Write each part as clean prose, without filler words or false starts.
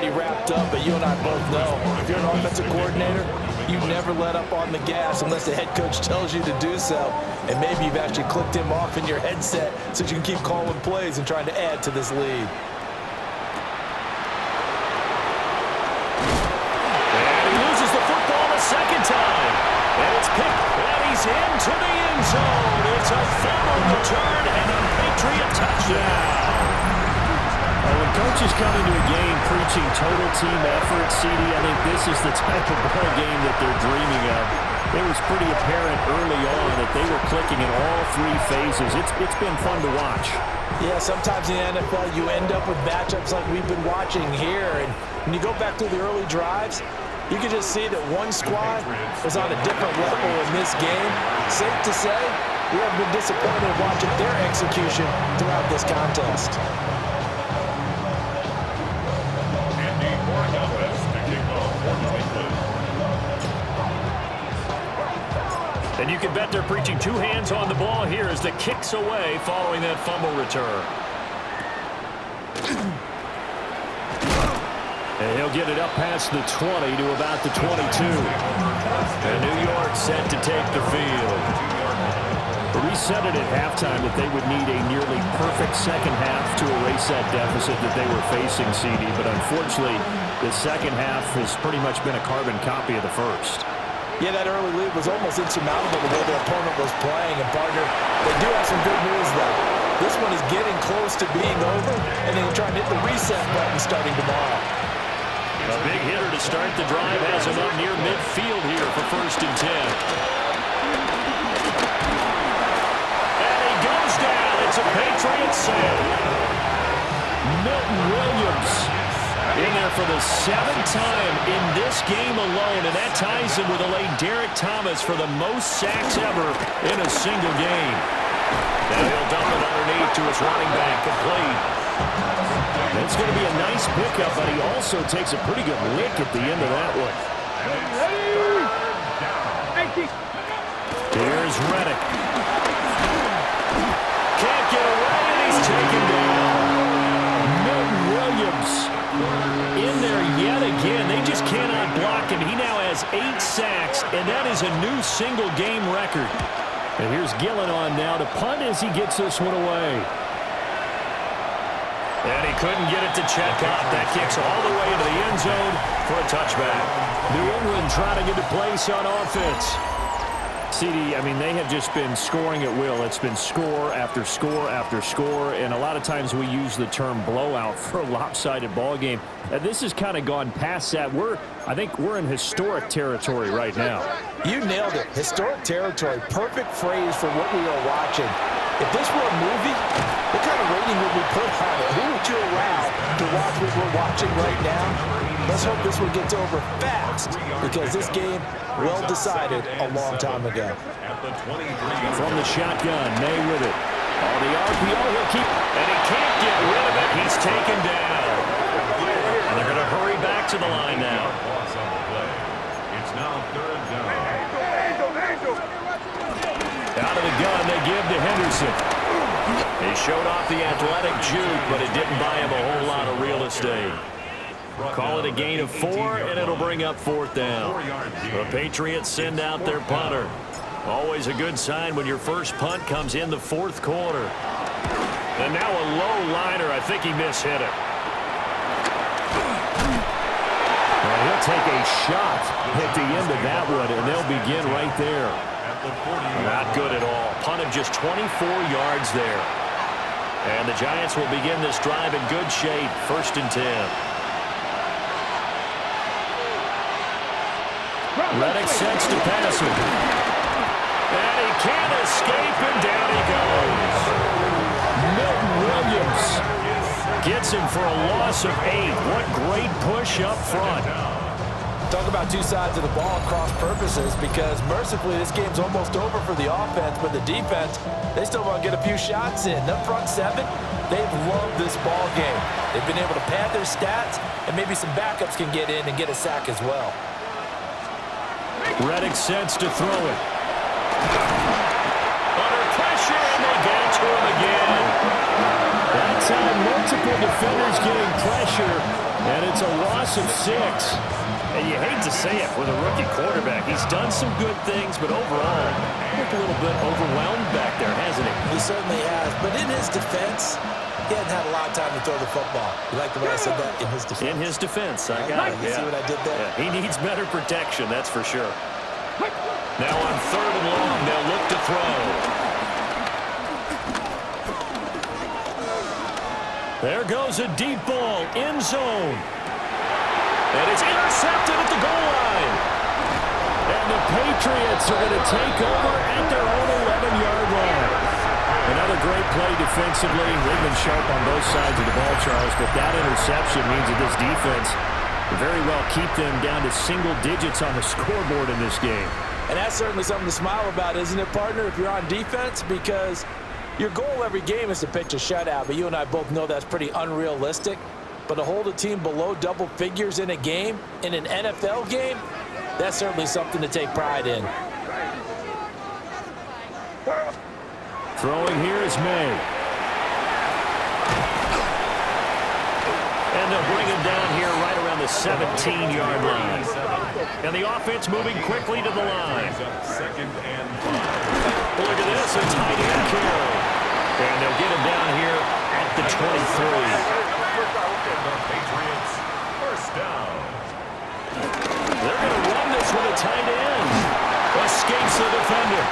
pretty wrapped up, but you and I both know if you're an offensive coordinator, you never let up on the gas unless the head coach tells you to do so. And maybe you've actually clicked him off in your headset so you can keep calling plays and trying to add to this lead. And he loses the football a second time. And it's picked, and he's into the end zone. It's a fumble return and a Patriot touchdown. When coaches come into a game preaching total team effort, CD, I think this is the type of ball game that they're dreaming of. It was pretty apparent early on that they were clicking in all three phases. It's been fun to watch. Yeah, sometimes in the NFL you end up with matchups like we've been watching here. And when you go back through the early drives, you can just see that one squad was on a different level in this game. Safe to say, we have been disappointed watching their execution throughout this contest. And you can bet they're preaching two hands on the ball here as the kick's away following that fumble return. And he'll get it up past the 20 to about the 22. And New York set to take the field. We said it at halftime that they would need a nearly perfect second half to erase that deficit that they were facing, CD. But unfortunately, the second half has pretty much been a carbon copy of the first. Yeah, that early lead was almost insurmountable the way their opponent was playing. And, partner, they do have some good news, though. This one is getting close to being over, and then trying to hit the reset button starting tomorrow. A big hitter to start the drive has him up near midfield here for 1st and 10. And he goes down. It's a Patriot save. Milton Williams in there for the 7th time in this game alone, and that ties him with a late Derek Thomas for the most sacks ever in a single game. Now he'll dump it underneath to his running back, complete. That's going to be a nice pickup, but he also takes a pretty good lick at the end of that one. Here's Reddick. Can't get away, and he's taken down. Milton Williams in there yet again. They just cannot block him. He now has 8 sacks, and that is a new single-game record. And here's Gillen on now to punt as he gets this one away. And he couldn't get it to check out. That kicks all the way into the end zone for a touchback. New England trying to get a place on offense. CD, I mean, they have just been scoring at will. It's been score after score after score, and a lot of times we use the term blowout for a lopsided ball game. This has kind of gone past that. I think we're in historic territory right now. You nailed it. Historic territory. Perfect phrase for what we are watching. If this were a movie, what kind of rating would we put on it? Who would you allow to watch what we're watching right now? Let's hope this one gets over fast, because this game, well decided a long time ago. From the shotgun, May with it. On the RPO, he'll keep, and he can't get rid of it. He's taken down. And they're going to hurry back to the line now. It's now 3rd down. Out of the gun, they give to Henderson. He showed off the athletic juke, but it didn't buy him a whole lot of real estate. Call it a gain of 4, and it'll bring up 4th down. The Patriots send out their punter. Always a good sign when your first punt comes in the 4th quarter. And now a low liner. I think he mishit it. Well, he'll take a shot at the end of that one, and they'll begin right there. Not good at all. Punt of just 24 yards there. And the Giants will begin this drive in good shape. 1st and 10. Reddick sets to pass him. And he can't escape, and down he goes. Milton Williams gets him for a loss of 8. What great push up front. Talk about two sides of the ball at cross purposes, because mercifully this game's almost over for the offense, but the defense, they still want to get a few shots in. The front 7, they've loved this ball game. They've been able to pad their stats, and maybe some backups can get in and get a sack as well. Reddick sets to throw it. Under pressure, and they get to him again. That time, multiple defenders getting pressure, And it's a loss of 6. And you hate to say it with a rookie quarterback. He's done some good things, but overall, looked a little bit overwhelmed back there, hasn't he? He certainly has. But in his defense, he hadn't had a lot of time to throw the football. You like the way I said that? In his defense. In his defense, I got it. You see what I did there? Yeah, he needs better protection, that's for sure. Now on 3rd and long, they'll look to throw. There goes a deep ball, end zone. And it's intercepted at the goal line. And the Patriots are going to take over at their own 11-yard line. Another great play defensively. They've been sharp on both sides of the ball, Charles, but that interception means that this defense will very well keep them down to single digits on the scoreboard in this game. And that's certainly something to smile about, isn't it, partner, if you're on defense? Because your goal every game is to pitch a shutout, but you and I both know that's pretty unrealistic. But to hold a team below double figures in a game, in an NFL game, that's certainly something to take pride in. Throwing here is May. And they'll bring him down here right around the 17-yard line. And the offense moving quickly to the line. Second and 5. Look at this, a tight end carry. And they'll get him down here at the 23. The Patriots, first down. They're going to run this with a tight end. Escapes the defender.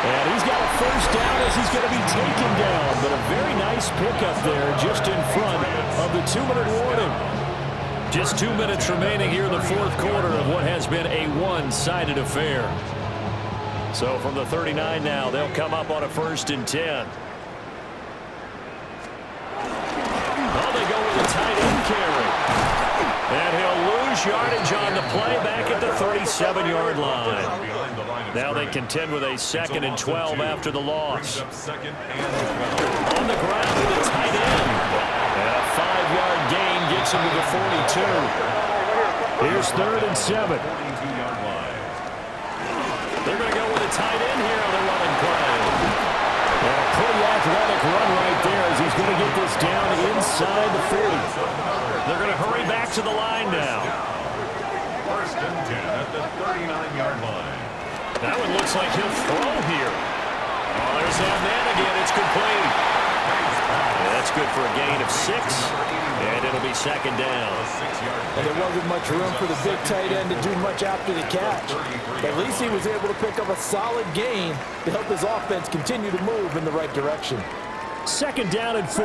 And he's got a first down as he's going to be taken down. But a very nice pickup there just in front of the 2-minute warning. Just 2 minutes remaining here in the 4th quarter of what has been a one-sided affair. So from the 39 now, they'll come up on a 1st and 10. Oh, they go with a tight end carry. And he'll lose yardage on the play back at the 37-yard line. Now they contend with a 2nd and 12 after the loss. On the ground with a tight end. And a 5-yard gain gets him to the 42. Here's 3rd and 7. They're going to go with a tight end here on the running play. And a pretty athletic run right there as he's going to get this down inside the 40. They're going to hurry back to the line now. 1st and 10 at the 39-yard line. That one looks like he'll throw here. Oh, there's that man again. It's complete. Yeah, that's good for a gain of 6. And it'll be 2nd down. And there wasn't much room for the big tight end to do much after the catch. But at least he was able to pick up a solid gain to help his offense continue to move in the right direction. 2nd down and 4.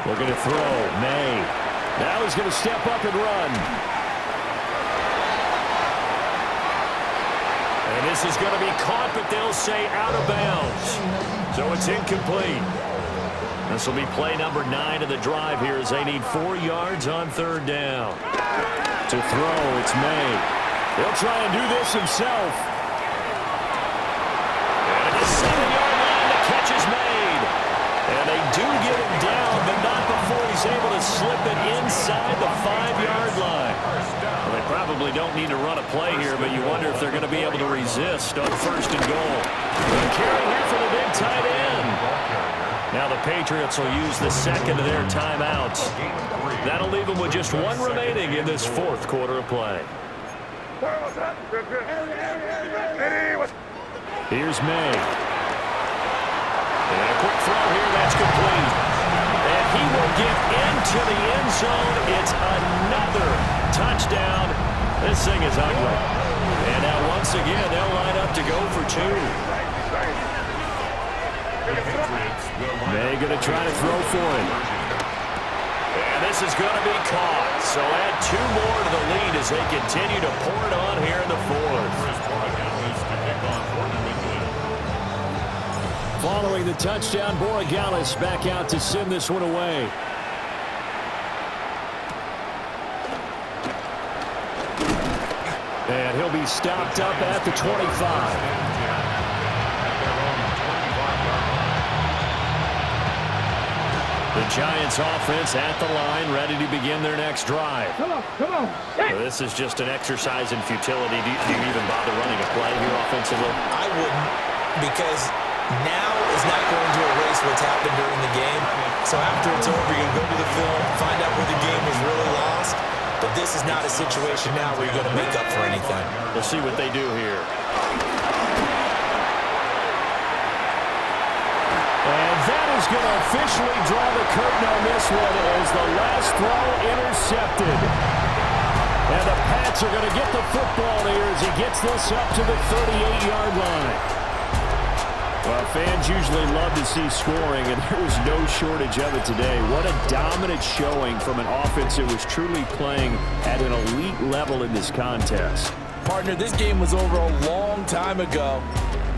Looking to throw. May. Now he's going to step up and run. And this is going to be caught, but they'll say out of bounds. So it's incomplete. This will be play number 9 of the drive here as they need 4 yards on 3rd down. To throw, it's May. He'll try and do this himself. And at the 7-yard line, the catch is made. And they do get him down, but not before he's able to slip it inside the 5-yard line. Well, they probably don't need to run a play here, but you wonder if they're going to be able to resist on 1st and goal. The carry here for the big tight end. Now the Patriots will use the 2nd of their timeouts. That'll leave them with just 1 remaining in this 4th quarter of play. Here's May. And a quick throw here, that's complete. And he will get into the end zone. It's another touchdown. This thing is ugly. And now once again, they'll line up to go for 2. May going to try to throw for it. And this is going to be caught. So add 2 more to the lead as they continue to pour it on here in the 4th. Following the touchdown, Borregales back out to send this one away. And he'll be stopped up at the 25. The Giants offense at the line, ready to begin their next drive. Come on. So this is just an exercise in futility. Do you even bother running a play here offensively? I wouldn't, because Now is not going to erase what's happened during the game. So after it's over, you're going to go to the film, find out where the game was really lost. But this is not a situation now where you're going to make up for anything. We'll see what they do here. And that is going to officially draw the curtain on this one as the last throw intercepted. And the Pats are going to get the football here as he gets this up to the 38-yard line. Well, fans usually love to see scoring, and there was no shortage of it today. What a dominant showing from an offense that was truly playing at an elite level in this contest. Partner, this game was over a long time ago,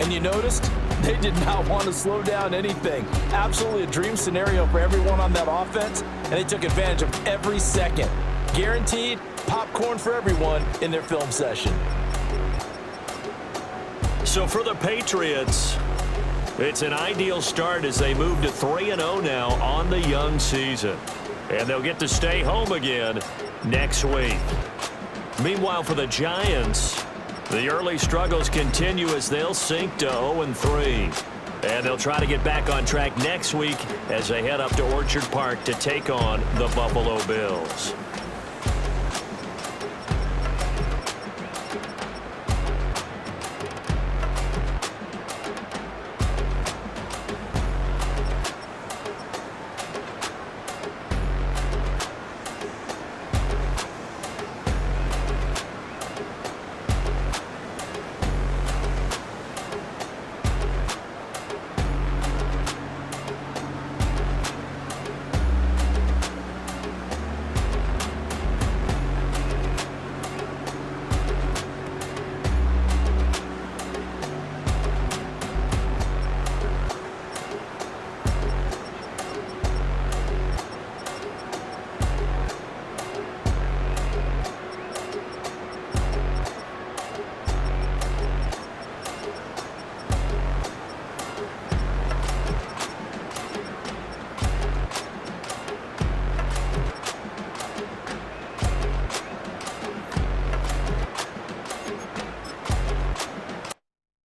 and you noticed they did not want to slow down anything. Absolutely a dream scenario for everyone on that offense, and they took advantage of every second. Guaranteed popcorn for everyone in their film session. So for the Patriots, it's an ideal start as they move to 3-0 now on the young season. And they'll get to stay home again next week. Meanwhile, for the Giants, the early struggles continue as they'll sink to 0-3. And they'll try to get back on track next week as they head up to Orchard Park to take on the Buffalo Bills.